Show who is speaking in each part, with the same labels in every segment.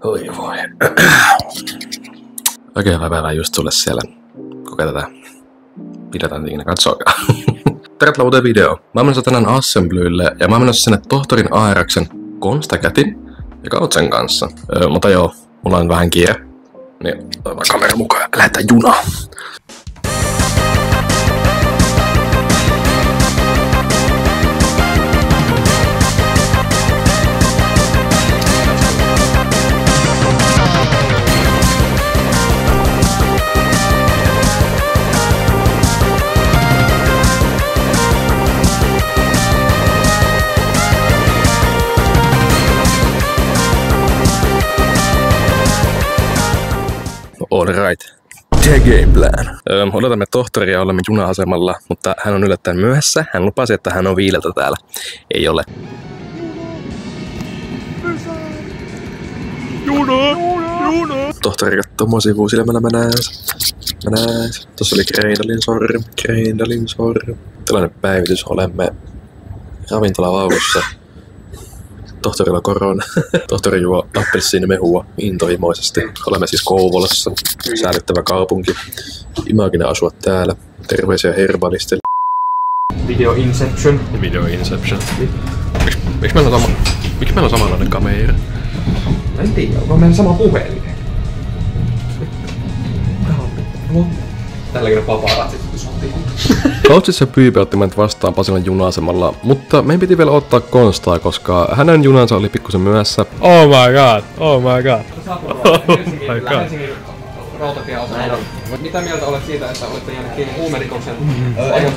Speaker 1: Oi voi. Oikein hyvää päivää just sulle siellä. Kuka tätä pidetään ikinä katsoakaan. Tervetuloa uuteen videoon. Mä oon menossa tänään Assemblylle ja mä oon menossa sinne tohtorin Aeraksen Konstakätin ja Kautsen kanssa. Mutta joo, mulla on vähän kiire. Niin otetaan kamera mukaan ja lähdetään junaan. All right. The game plan. Odotamme tohtoria, olemme juna-asemalla, mutta hän on yllättäen myöhässä. Hän lupasi, että hän on 5 täällä. Ei ole. Juna! Tohtori kattoo mua sivusilmällä, mä näes. Tossa oli Greindalin sorry. Tällainen päivitys, olemme ravintolavaunussa. Tohtorilla korona. Tohtori juo appelsiinimehua intohimoisesti. Olemme siis Kouvolassa. Säällittävä kaupunki. Imagine asua täällä. Terveisiä Herbalistille.
Speaker 2: Video Inception.
Speaker 1: Miksi meillä on samanlainen kamera?
Speaker 2: En tiedä, onko meillä sama puhelin? Tälläkin on paparazzi pysyttiin.
Speaker 1: Kautsissa Pyype otti meidät vastaan Pasilan juna-asemalla, mutta meidän piti vielä ottaa Konstaa, koska hänen junansa oli pikkusen myöhässä.
Speaker 3: Oh my god.
Speaker 2: Helsingin rautatieasemalla. Mitä mieltä olet siitä, että olette jääneet kiinni huumerikoksen?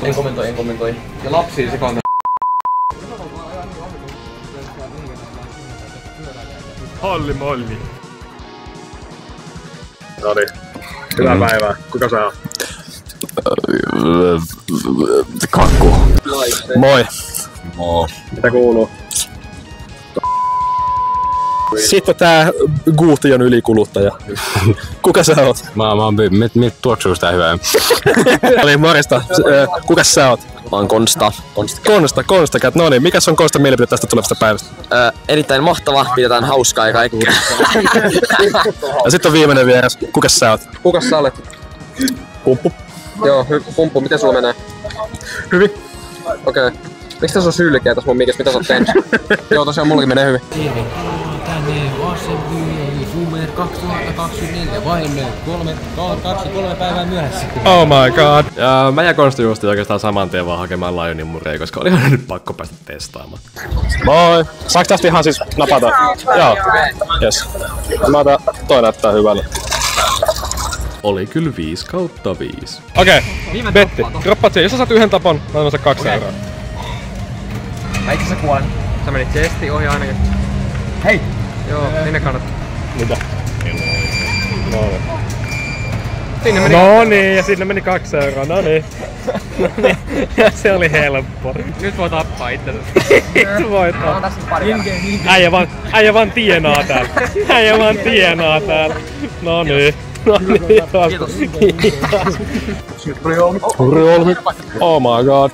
Speaker 2: En kommentoi. Ja lapsiin sekaan.
Speaker 3: Molli.
Speaker 1: Noniin.
Speaker 3: Hyvää päivää. Kuka sä oot?
Speaker 1: Kakku. Moi.
Speaker 3: Mitä kuuluu?
Speaker 1: Sitten tää Guution ylikuluttaja. Kuka sä oot?
Speaker 4: Mä oon Miltä tuoksuu sitä hyvää?
Speaker 1: Oli morjesta. Kuka sä oot?
Speaker 4: Mä oon Konsta.
Speaker 1: Konsta. No niin, mikäs on Konstan mielipide tästä tulevasta päivästä?
Speaker 4: Erittäin mahtava, pidetään hauskaa ja kaikkea.
Speaker 1: Ja sitten on viimeinen vieras. Kuka sä oot?
Speaker 2: Kukas sä olet?
Speaker 1: Pumppu.
Speaker 2: Joo, Pumppu, miten sulla menee?
Speaker 1: Hyvin.
Speaker 2: Okei. Miksi tässä on sylkeä tässä mun mikäs? Mitä sä oot tehnyt? Joo, tosiaan mullakin menee hyvin.
Speaker 5: Tervetuloa tänne Assembly Summer 2024 vain 3 päivää myöhässä.
Speaker 3: Oh my god.
Speaker 1: Ja mä ja Konsta juostiin oikeastaan saman tien vaan hakemaan Lionin mureja, koska olihan nyt pakko päästä testaamaan. Moi! Saaks tästä ihan siis napata? Joo. Jes. Mä otan, toi näyttää hyvälle. Oli kyllä 5/5.
Speaker 3: Okei, Betti, droppaat sen. Jos sä saat 1 tapon, mä annan 2 euroa.
Speaker 2: Mä itse asiassa kuolen. Sä menit chestiin ohi ainakin. Hei! Joo, sinne kannattaa.
Speaker 3: Mitä?
Speaker 2: Sinne meni.
Speaker 3: No niin, ja sinne meni 2 euroa, no niin. Ja se oli helppo.
Speaker 2: Nyt voi tappaa itsensä.
Speaker 3: Nyt voi tappaa. Äijä vaan tienaa täällä. No niin.
Speaker 2: Kiitos.
Speaker 1: Hurriolmi. Oh my god.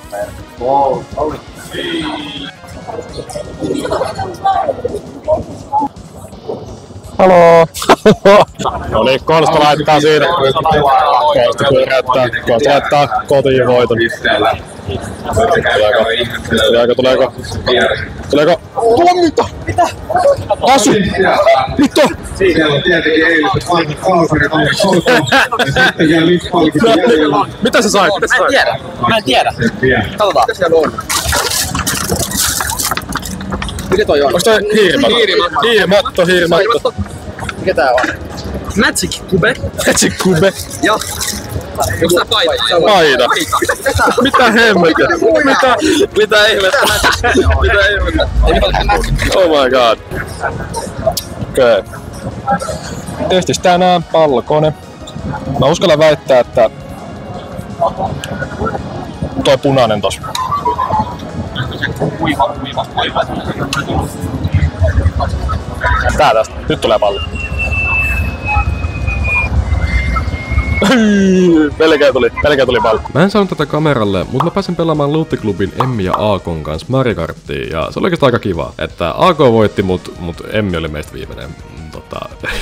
Speaker 1: Haloo! No niin, Konsta laittaa siinä. Konsta laittaa kotiin voiton. Tuleeko? Tule mitä? Asu! Mitä? Mitä sä sait?
Speaker 4: Mä en tiedä. Katsotaan. Mikä toi on?
Speaker 1: Onks toi hiirimatto? Hiirimatto.
Speaker 4: Mikä tää on? Magic Cube. Joo. Onks tää paita?
Speaker 1: Paita. Mitä hemmettä?
Speaker 4: Mitä ihmettä?
Speaker 1: Oh my god. Okei. Testis tänään pallokone. Mä uskallan väittää, että toi punainen tos. Tää tästä. Nyt tulee pallo. Melkein tuli pallo. Mä en saanut tätä kameralle, mutta mä pääsin pelaamaan Loottiklubin Emmi ja Aakon kanssa Mario Karttia ja se oli oikeastaan aika kiva, että AK voitti, mut Emmi oli meistä viimeinen.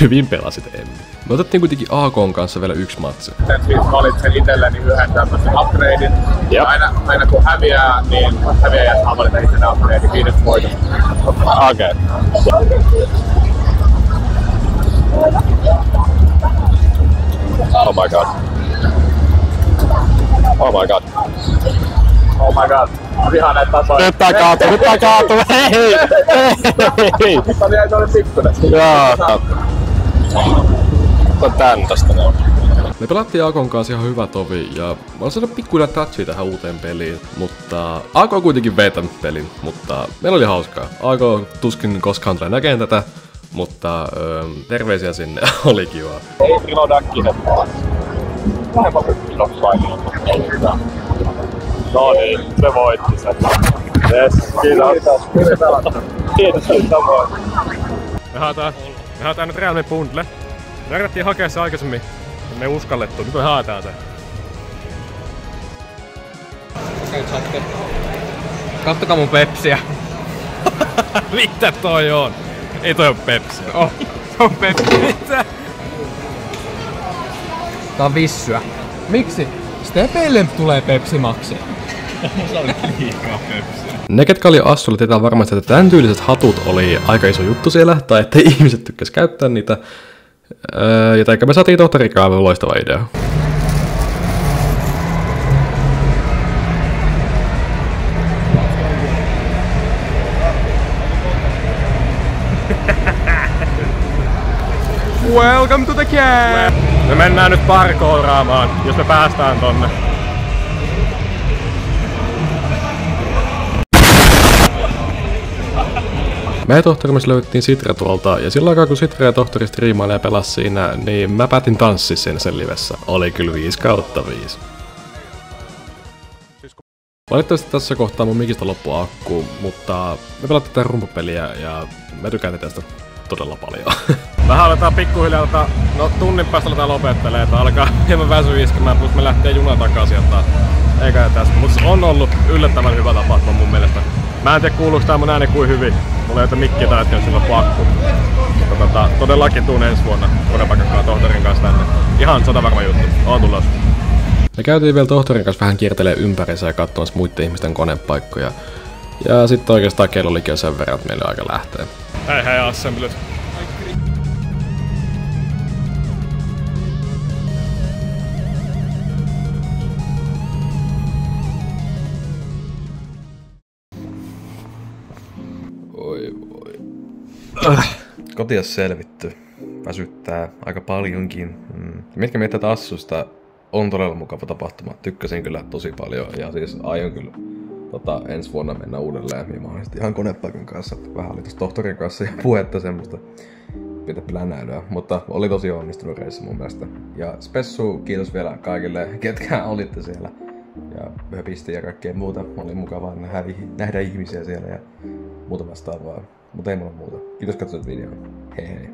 Speaker 1: hyvin pelasit Emmi. Me otettiin kuitenkin AK:n kanssa vielä yksi matsi.
Speaker 6: Siis valitsen itselleni yhden tämmösen upgradein. Ja aina kun häviää, niin häviäjät saa valita itselleen upgradein 5 voitot.
Speaker 1: Okei. Oh my god. Oh my god.
Speaker 6: Oh my god. Vihaan näitä tasoja.
Speaker 1: Nyt tää kaatuu. Hei!
Speaker 6: Tää jäi tuonne pikkunen.
Speaker 1: Joo. Tää tän tästä ne on. Me pelattiin AK:n kanssa ihan hyvä tovi ja mä olen saanut pikkuinen touchia tähän uuteen peliin, mutta AK kuitenkin vei tämän pelin, mutta meillä oli hauskaa. AK tuskin koskaan tulee näkeen tätä, mutta terveisiä sinne, oli kivaa.
Speaker 6: Ei Trilodakki hetkaa. Vähemmän kuin kilospainoa. No niin, se voitti sen. Yes, kiitos. Kiitos, samoin.
Speaker 3: Me haetaan nyt Realme Bundle. Me yritettiin hakea se aikaisemmin. Me ei uskallettu, nyt me haetaan se.
Speaker 2: Okei, chatte. Kattokaa mun Pepsiä.
Speaker 3: Mitä toi on? Ei toi oo Pepsi.
Speaker 2: Oh, se on Pepsi.
Speaker 3: Mitä?
Speaker 2: Tää on vissyä. Miksi? Stepeille tulee Pepsi Maxi.
Speaker 1: Ne, ketkä oli Assulla, tietää varmasti, että tämän tyyliset hatut oli aika iso juttu siellä, tai että ihmiset tykkäs käyttää niitä. Ja me saatiin tohtorikaan aivan loistava idea.
Speaker 3: Welcome to the camp! Me mennään nyt parkouraamaan, jos me päästään tonne.
Speaker 1: Me ja tohtori myös löydettiin Sitra tuolta, ja silloin aikaa kun Sitra ja tohtori striimailee ja pelasi siinä, niin mä päätin tanssia siinä sen livessä. Oli kyllä 5/5. Valitettavasti tässä kohtaa mun mikistä loppui akku, mutta me pelattiin tätä rumpapeliä ja me tykkään tästä todella paljon.
Speaker 3: Vähän aletaan pikkuhiljaa, no tunnin päästä aletaan lopettelee, että alkaa hieman väsy iskemään, plus me lähtee juna takaisin, jotta eikä tästä. Mutta on ollut yllättävän hyvä tapahtuma mun mielestä. Mä en tiedä kuuluuko tää mun ääni kuin hyvin. Mulla ei ole mikkiä tai että on silloin pakku. Mutta todellakin tuun ensi vuonna konepaikankaan tohtorin kanssa tänne. Ihan satavarma juttu. Oon tulos.
Speaker 1: Me käytiin vielä tohtorin kanssa vähän kiertelee ympärissä ja katsomassa muiden ihmisten konepaikkoja. Ja sitten oikeastaan kello olikin jo sen verran, että meillä on aika lähteä.
Speaker 3: Hei assemblyt.
Speaker 1: Oi voi. Kotia selvitty. Väsyttää aika paljonkin. Mitkä miettii Assusta on todella mukava tapahtuma. Tykkäsin kyllä tosi paljon ja siis aion kyllä ensi vuonna mennä uudelleen. Ja mahdollisesti ihan konepaikan kanssa. Vähän oli tossa tohtorin kanssa ja puhetta semmoista pientä plänäilyä. Mutta oli tosi onnistunut reissu mun mielestä. Ja spessu kiitos vielä kaikille, ketkä olitte siellä. Ja höpisti ja kaikkea muuta. Oli mukavaa nähdä ihmisiä siellä ja muuta vastaavaa. Mutta ei mulla muuta. Kiitos katsoit videon. Hei hei.